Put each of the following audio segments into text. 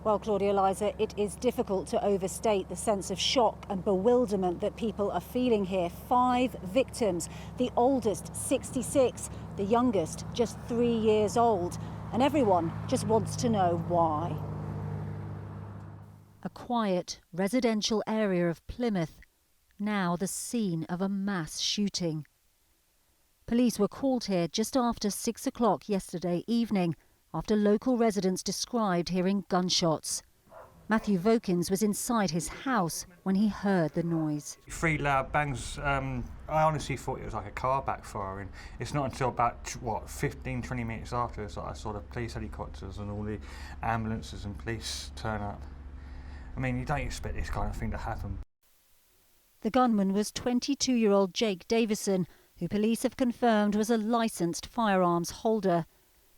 Well, Claudia Liza, it is difficult to overstate the sense of shock and bewilderment that people are feeling here. 5 victims, the oldest 66, the youngest just 3 years old, and everyone just wants to know why. A quiet residential area of Plymouth, now the scene of a mass shooting. Police were called here just after 6 o'clock yesterday evening, after local residents described hearing gunshots. Matthew Vokins was inside his house when he heard the noise. 3 loud bangs. I honestly thought it was like a car backfiring. It's not until about 15-20 minutes after that I saw the police helicopters and all the ambulances and police turn up. I mean, you don't expect this kind of thing to happen. The gunman was 22-year-old Jake Davison, who police have confirmed was a licensed firearms holder.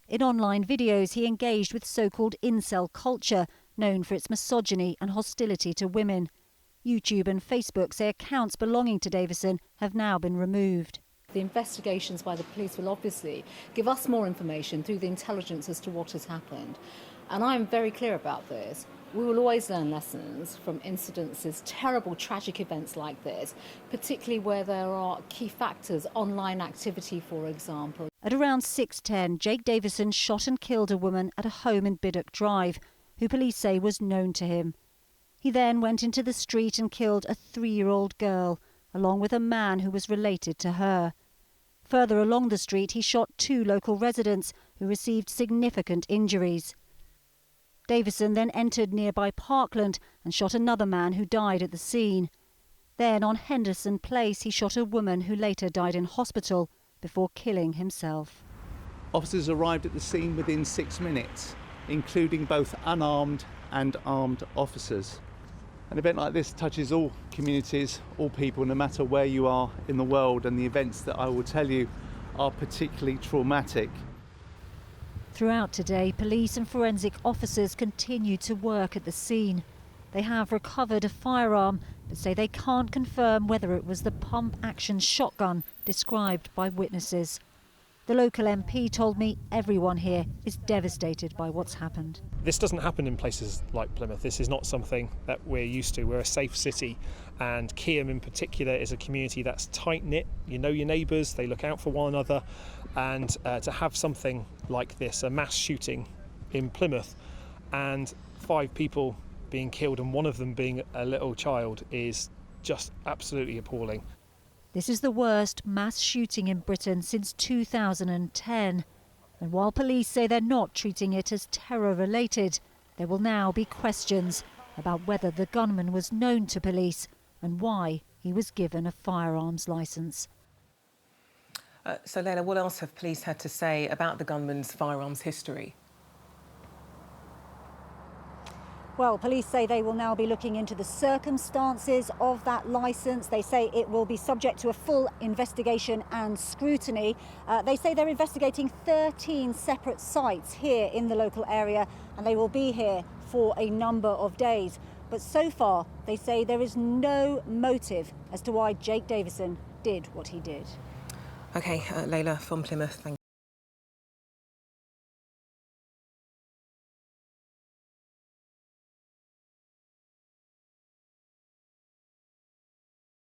In online videos, he engaged with so-called incel culture, known for its misogyny and hostility to women. YouTube and Facebook say accounts belonging to Davison have now been removed. The investigations by the police will obviously give us more information through the intelligence as to what has happened. And I'm very clear about this. We will always learn lessons from incidences, terrible, tragic events like this, particularly where there are key factors, online activity, for example. At around 6:10, Jake Davison shot and killed a woman at a home in Biddock Drive, who police say was known to him. He then went into the street and killed a 3-year-old girl, along with a man who was related to her. Further along the street, he shot 2 local residents who received significant injuries. Davison then entered nearby Parkland and shot another man who died at the scene. Then on Henderson Place, he shot a woman who later died in hospital before killing himself. Officers arrived at the scene within 6 minutes, including both unarmed and armed officers. An event like this touches all communities, all people, no matter where you are in the world, and the events that I will tell you are particularly traumatic. Throughout today, police and forensic officers continue to work at the scene. They have recovered a firearm, but say they can't confirm whether it was the pump-action shotgun described by witnesses. The local MP told me everyone here is devastated by what's happened. This doesn't happen in places like Plymouth. This is not something that we're used to. We're a safe city, and Keam in particular is a community that's tight-knit. You know your neighbours, they look out for one another, and to have something like this, a mass shooting in Plymouth, and 5 people being killed and one of them being a little child, is just absolutely appalling. This is the worst mass shooting in Britain since 2010. And while police say they're not treating it as terror-related, there will now be questions about whether the gunman was known to police and why he was given a firearms licence. So, Leila, what else have police had to say about the gunman's firearms history? Well, police say they will now be looking into the circumstances of that licence. They say it will be subject to a full investigation and scrutiny. They say they're investigating 13 separate sites here in the local area, and they will be here for a number of days. But so far, they say there is no motive as to why Jake Davison did what he did. OK, Leila from Plymouth, thank you.